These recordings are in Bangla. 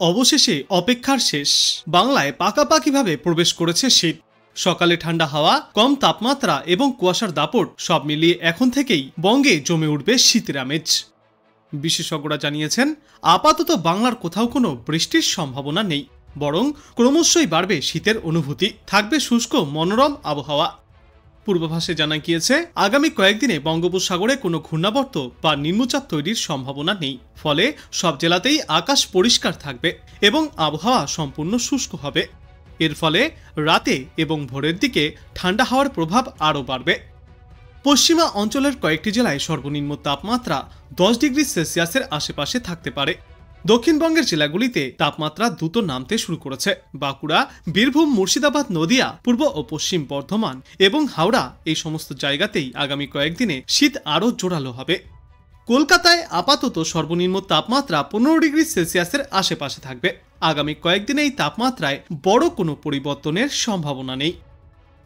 অবশেষে অপেক্ষার শেষ। বাংলায় পাকাপাকিভাবে প্রবেশ করেছে শীত। সকালে ঠান্ডা হাওয়া, কম তাপমাত্রা এবং কুয়াশার দাপট সব মিলিয়ে এখন থেকেই বঙ্গে জমে উঠবে শীতের আমেজ। বিশেষজ্ঞরা জানিয়েছেন, আপাতত বাংলার কোথাও কোনো বৃষ্টির সম্ভাবনা নেই, বরং ক্রমশই বাড়বে শীতের অনুভূতি, থাকবে শুষ্ক মনোরম আবহাওয়া। পূর্বাভাসে জানা গিয়েছে, আগামী কয়েকদিনে বঙ্গোপসাগরে কোনো ঘূর্ণাবর্ত বা নিম্নচাপ তৈরির সম্ভাবনা নেই। ফলে সব জেলাতেই আকাশ পরিষ্কার থাকবে এবং আবহাওয়া সম্পূর্ণ শুষ্ক হবে। এর ফলে রাতে এবং ভোরের দিকে ঠান্ডা হাওয়ার প্রভাব আরও বাড়বে। পশ্চিমা অঞ্চলের কয়েকটি জেলায় সর্বনিম্ন তাপমাত্রা 10 ডিগ্রি সেলসিয়াসের আশেপাশে থাকতে পারে। দক্ষিণবঙ্গের জেলাগুলিতে তাপমাত্রা দ্রুত নামতে শুরু করেছে। বাঁকুড়া, বীরভূম, মুর্শিদাবাদ, নদিয়া, পূর্ব ও পশ্চিম বর্ধমান এবং হাওড়া এই সমস্ত জায়গাতেই আগামী কয়েকদিনে শীত আরও জোরালো হবে। কলকাতায় আপাতত সর্বনিম্ন তাপমাত্রা 15 ডিগ্রি সেলসিয়াসের আশেপাশে থাকবে। আগামী কয়েকদিনে এই তাপমাত্রায় বড় কোনো পরিবর্তনের সম্ভাবনা নেই।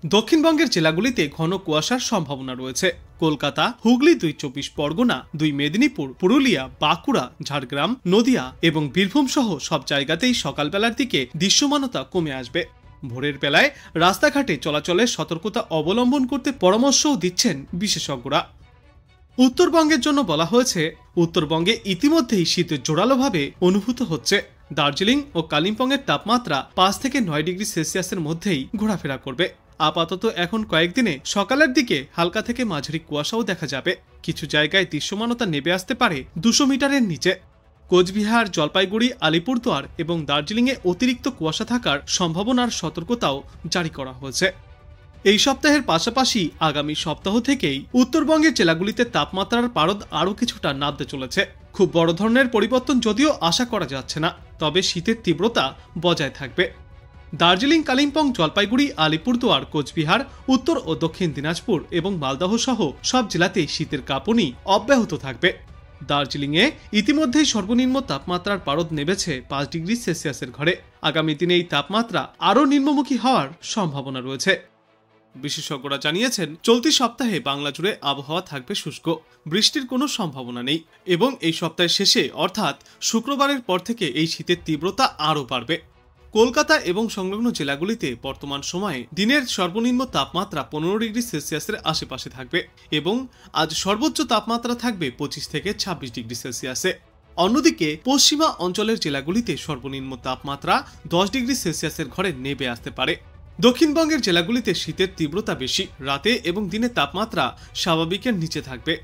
দক্ষিণবঙ্গের জেলাগুলিতে ঘন কুয়াশার সম্ভাবনা রয়েছে। কলকাতা, হুগলি, 2 চব্বিশ পরগনা, 2 মেদিনীপুর, পুরুলিয়া, বাঁকুড়া, ঝাড়গ্রাম, নদিয়া এবং বীরভূম সহ সব জায়গাতেই সকালবেলার দিকে দৃশ্যমানতা কমে আসবে। ভোরের বেলায় রাস্তাঘাটে চলাচলের সতর্কতা অবলম্বন করতে পরামর্শও দিচ্ছেন বিশেষজ্ঞরা। উত্তরবঙ্গের জন্য বলা হয়েছে, উত্তরবঙ্গে ইতিমধ্যেই শীত জোরালোভাবে অনুভূত হচ্ছে। দার্জিলিং ও কালিম্পংয়ের তাপমাত্রা 5 থেকে 9 ডিগ্রি সেলসিয়াসের মধ্যেই ঘোরাফেরা করবে। আপাতত এখন কয়েকদিনে সকালের দিকে হালকা থেকে মাঝারি কুয়াশাও দেখা যাবে। কিছু জায়গায় দৃশ্যমানতা নেমে আসতে পারে 200 মিটারের নিচে। কোচবিহার, জলপাইগুড়ি, আলিপুরদুয়ার এবং দার্জিলিংয়ে অতিরিক্ত কুয়াশা থাকার সম্ভাবনার সতর্কতাও জারি করা হয়েছে। এই সপ্তাহের পাশাপাশি আগামী সপ্তাহ থেকেই উত্তরবঙ্গের জেলাগুলিতে তাপমাত্রার পারদ আরও কিছুটা নামতে চলেছে। খুব বড় ধরনের পরিবর্তন যদিও আশা করা যাচ্ছে না, তবে শীতের তীব্রতা বজায় থাকবে। দার্জিলিং, কালিম্পং, জলপাইগুড়ি, আলিপুরদুয়ার, কোচবিহার, উত্তর ও দক্ষিণ দিনাজপুর এবং মালদহ সহ সব জেলাতেই শীতের কাঁপুনি অব্যাহত থাকবে। দার্জিলিংয়ে ইতিমধ্যেই সর্বনিম্ন তাপমাত্রার পারদ নেমেছে 5 ডিগ্রি সেলসিয়াসের ঘরে। আগামী দিনে এই তাপমাত্রা আরও নিম্নমুখী হওয়ার সম্ভাবনা রয়েছে। বিশেষজ্ঞরা জানিয়েছেন, চলতি সপ্তাহে বাংলা জুড়ে আবহাওয়া থাকবে শুষ্ক, বৃষ্টির কোনো সম্ভাবনা নেই এবং এই সপ্তাহের শেষে অর্থাৎ শুক্রবারের পর থেকে এই শীতের তীব্রতা আরও বাড়বে। কলকাতা এবং সংলগ্ন জেলাগুলিতে বর্তমান সময়ে দিনের সর্বনিম্ন তাপমাত্রা 15 ডিগ্রি সেলসিয়াসের আশেপাশে থাকবে এবং আজ সর্বোচ্চ তাপমাত্রা থাকবে 25 থেকে 26 ডিগ্রি সেলসিয়াসে। অন্যদিকে পশ্চিমা অঞ্চলের জেলাগুলিতে সর্বনিম্ন তাপমাত্রা 10 ডিগ্রি সেলসিয়াসের ঘরে নেমে আসতে পারে। দক্ষিণবঙ্গের জেলাগুলিতে শীতের তীব্রতা বেশি, রাতে এবং দিনে তাপমাত্রা স্বাভাবিকের নিচে থাকবে।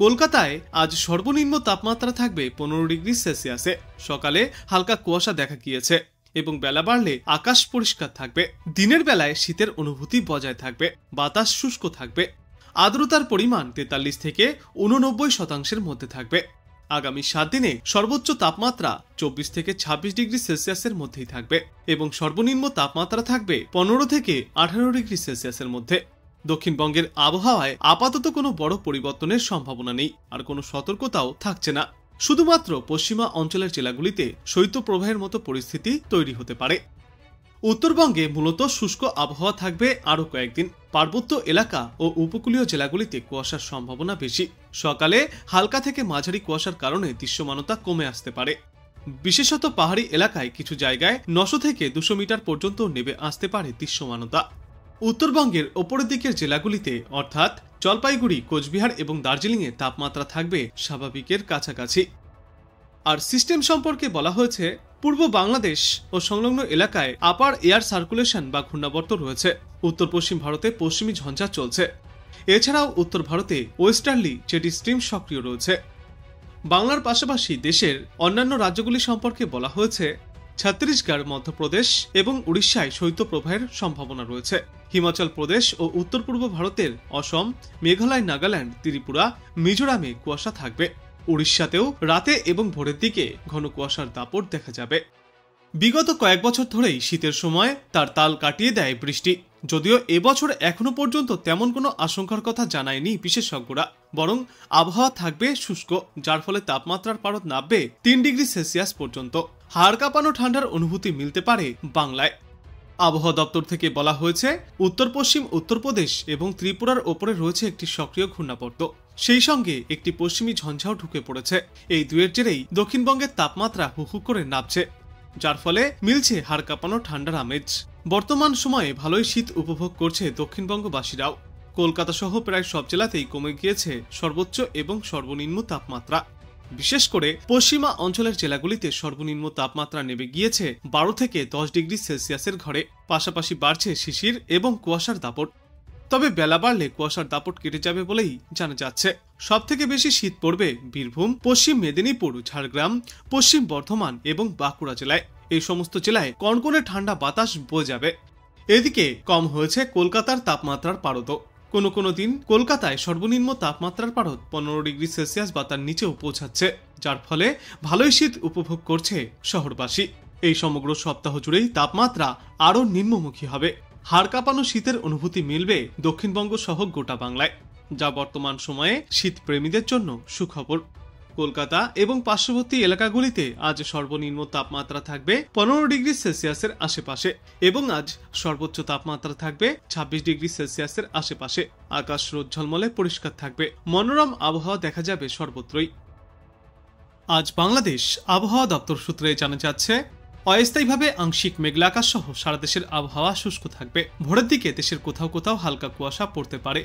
কলকাতায় আজ সর্বনিম্ন তাপমাত্রা থাকবে 15 ডিগ্রি সেলসিয়াসে। সকালে হালকা কুয়াশা দেখা গিয়েছে এবং বেলা বাড়লে আকাশ পরিষ্কার থাকবে। দিনের বেলায় শীতের অনুভূতি বজায় থাকবে, বাতাস শুষ্ক থাকবে, আর্দ্রতার পরিমাণ 43 থেকে 89% মধ্যে থাকবে। আগামী 7 দিনে সর্বোচ্চ তাপমাত্রা 24 থেকে 26 ডিগ্রি সেলসিয়াসের মধ্যেই থাকবে এবং সর্বনিম্ন তাপমাত্রা থাকবে 15 থেকে 18 ডিগ্রি সেলসিয়াসের মধ্যে। দক্ষিণবঙ্গের আবহাওয়ায় আপাতত কোনো বড় পরিবর্তনের সম্ভাবনা নেই, আর কোনো সতর্কতাও থাকছে না। শুধুমাত্র পশ্চিমা অঞ্চলের জেলাগুলিতে শৈত্যপ্রবাহের মতো পরিস্থিতি তৈরি হতে পারে। উত্তরবঙ্গে মূলত শুষ্ক আবহাওয়া থাকবে আরও কয়েকদিন। পার্বত্য এলাকা ও উপকূলীয় জেলাগুলিতে কুয়াশার সম্ভাবনা বেশি। সকালে হালকা থেকে মাঝারি কুয়াশার কারণে দৃশ্যমানতা কমে আসতে পারে। বিশেষত পাহাড়ি এলাকায় কিছু জায়গায় 900 থেকে 200 মিটার পর্যন্ত নেমে আসতে পারে দৃশ্যমানতা। উত্তরবঙ্গের ওপরের দিকের জেলাগুলিতে অর্থাৎ জলপাইগুড়ি, কোচবিহার এবং দার্জিলিংয়ে তাপমাত্রা থাকবে স্বাভাবিকের কাছাকাছি। আর সিস্টেম সম্পর্কে বলা হয়েছে, পূর্ব বাংলাদেশ ও সংলগ্ন এলাকায় আপার এয়ার সার্কুলেশন বা ঘূর্ণাবর্ত রয়েছে। উত্তর পশ্চিম ভারতে পশ্চিমী ঝঞ্ঝা চলছে। এছাড়াও উত্তর ভারতে ওয়েস্টার্লি জেটি স্ট্রিম সক্রিয় রয়েছে। বাংলার পাশাপাশি দেশের অন্যান্য রাজ্যগুলি সম্পর্কে বলা হয়েছে, ছত্তিশগড়, মধ্যপ্রদেশ এবং উড়িষ্যায় শৈত্যপ্রবাহের সম্ভাবনা রয়েছে। হিমাচল প্রদেশ ও উত্তর পূর্ব ভারতের অসম, মেঘালয়, নাগাল্যান্ড, ত্রিপুরা, মিজোরামে কুয়াশা থাকবে। উড়িষ্যাতেও রাতে এবং ভোরের দিকে ঘন কুয়াশার দাপট দেখা যাবে। বিগত কয়েক বছর ধরেই শীতের সময় তার তাল কাটিয়ে দেয় বৃষ্টি। যদিও এবছর এখনো পর্যন্ত তেমন কোনো আশঙ্কার কথা জানায়নি বিশেষজ্ঞরা, বরং আবহাওয়া থাকবে শুষ্ক, যার ফলে তাপমাত্রার পারদ নামবে 3 ডিগ্রি সেলসিয়াস পর্যন্ত। হাড় কাঁপানো ঠান্ডার অনুভূতি মিলতে পারে বাংলায়। আবহাওয়া দপ্তর থেকে বলা হয়েছে, উত্তর পশ্চিম উত্তরপ্রদেশ এবং ত্রিপুরার ওপরে রয়েছে একটি সক্রিয় ঘূর্ণাবর্ত, সেই সঙ্গে একটি পশ্চিমী ঝঞ্ঝাও ঢুকে পড়েছে। এই দুয়ের জেরেই দক্ষিণবঙ্গের তাপমাত্রা হু হু করে নামছে। যার ফলে মিলছে হাড় কাঁপানো ঠান্ডার আমেজ। বর্তমান সময়ে ভালোই শীত উপভোগ করছে দক্ষিণবঙ্গবাসীরাও। কলকাতা সহ প্রায় সব জেলাতেই কমে গিয়েছে সর্বোচ্চ এবং সর্বনিম্ন তাপমাত্রা। বিশেষ করে পশ্চিমা অঞ্চলের জেলাগুলিতে সর্বনিম্ন তাপমাত্রা নেমে গিয়েছে 12 থেকে 10 ডিগ্রি সেলসিয়াসের ঘরে। পাশাপাশি বাড়ছে শিশির এবং কুয়াশার দাপট। তবে বেলা বাড়লে কুয়াশার দাপট কেটে যাবে বলেই জানা যাচ্ছে। সব থেকে বেশি শীত পড়বে বীরভূম, পশ্চিম মেদিনীপুর, ঝাড়গ্রাম, পশ্চিম বর্ধমান এবং বাঁকুড়া জেলায়। এই সমস্ত জেলায় কনকনে ঠান্ডা বাতাস বয়ে যাবে। এদিকে কম হয়েছে কলকাতার তাপমাত্রার পারদও। কোনো দিন কলকাতায় সর্বনিম্ন তাপমাত্রার পারদ 15 ডিগ্রি সেলসিয়াস বা তার নিচেও পৌঁছাচ্ছে, যার ফলে ভালোই শীত উপভোগ করছে শহরবাসী। এই সমগ্র সপ্তাহ জুড়েই তাপমাত্রা আরও নিম্নমুখী হবে। হাড় কাঁপানো শীতের অনুভূতি মিলবে দক্ষিণবঙ্গ সহ গোটা বাংলায়, যা বর্তমান সময়ে শীত প্রেমীদের জন্য সুখবর। কলকাতা এবং পার্শ্ববর্তী এলাকাগুলিতে আজ সর্বনিম্ন তাপমাত্রা থাকবে 15 ডিগ্রি সেলসিয়াসের আশেপাশে এবং আজ সর্বোচ্চ তাপমাত্রা থাকবে 26 ডিগ্রি সেলসিয়াসের আশেপাশে। আকাশ রোদঝলমলে পরিষ্কার থাকবে, মনোরম আবহাওয়া দেখা যাবে সর্বত্রই। আজ বাংলাদেশ আবহাওয়া দপ্তর সূত্রে জানা যাচ্ছে, অস্থায়ীভাবে আংশিক মেঘলা আকাশ সহ সারা দেশের আবহাওয়া শুষ্ক থাকবে। ভোরের দিকে দেশের কোথাও কোথাও হালকা কুয়াশা পড়তে পারে।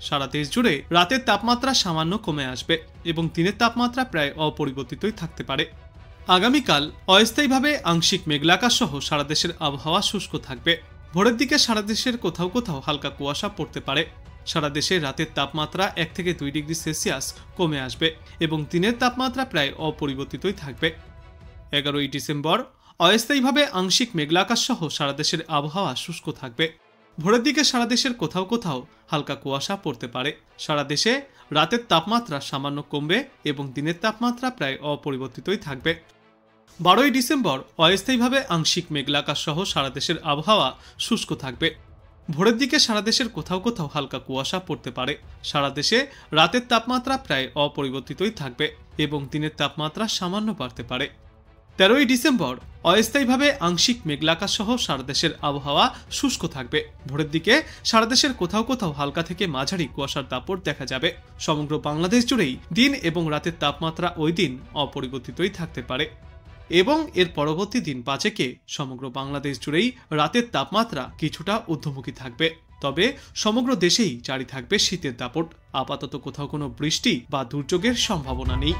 সারা দেশ জুড়ে রাতের তাপমাত্রা সামান্য কমে আসবে এবং দিনের তাপমাত্রা প্রায় অপরিবর্তিতই থাকতে পারে। আগামীকাল অস্থায়ীভাবে আংশিক মেঘলা আকাশ সহ সারা দেশের আবহাওয়া শুষ্ক থাকবে। ভোরের দিকে সারা দেশের কোথাও কোথাও হালকা কুয়াশা পড়তে পারে। সারা দেশে রাতের তাপমাত্রা 1 থেকে 2 ডিগ্রি সেলসিয়াস কমে আসবে এবং দিনের তাপমাত্রা প্রায় অপরিবর্তিতই থাকবে। 11ই ডিসেম্বর অস্থায়ীভাবে আংশিক মেঘলা আকাশ সহ সারা দেশের আবহাওয়া শুষ্ক থাকবে। ভোরের দিকে সারা দেশের কোথাও কোথাও হালকা কুয়াশা পড়তে পারে। সারা দেশে রাতের তাপমাত্রা সামান্য কমবে এবং দিনের তাপমাত্রা প্রায় অপরিবর্তিতই থাকবে। 12ই ডিসেম্বর অস্থায়ীভাবে আংশিক মেঘলা আকাশ সহ সারা দেশের আবহাওয়া শুষ্ক থাকবে। ভোরের দিকে সারা দেশের কোথাও কোথাও হালকা কুয়াশা পড়তে পারে। সারা দেশে রাতের তাপমাত্রা প্রায় অপরিবর্তিতই থাকবে এবং দিনের তাপমাত্রা সামান্য বাড়তে পারে। 13ই ডিসেম্বর অস্থায়ীভাবে আংশিক মেঘলা আকাশ সহ সারা দেশের আবহাওয়া শুষ্ক থাকবে। ভোরের দিকে সারা দেশের কোথাও কোথাও হালকা থেকে মাঝারি কুয়াশার দাপট দেখা যাবে। সমগ্র বাংলাদেশ জুড়েই দিন এবং রাতের তাপমাত্রা ওই দিন অপরিবর্তিতই থাকতে পারে এবং এর পরবর্তী দিন 5-এ সমগ্র বাংলাদেশ জুড়েই রাতের তাপমাত্রা কিছুটা ঊর্ধ্বমুখী থাকবে। তবে সমগ্র দেশেই জারি থাকবে শীতের দাপট। আপাতত কোথাও কোনো বৃষ্টি বা দুর্যোগের সম্ভাবনা নেই।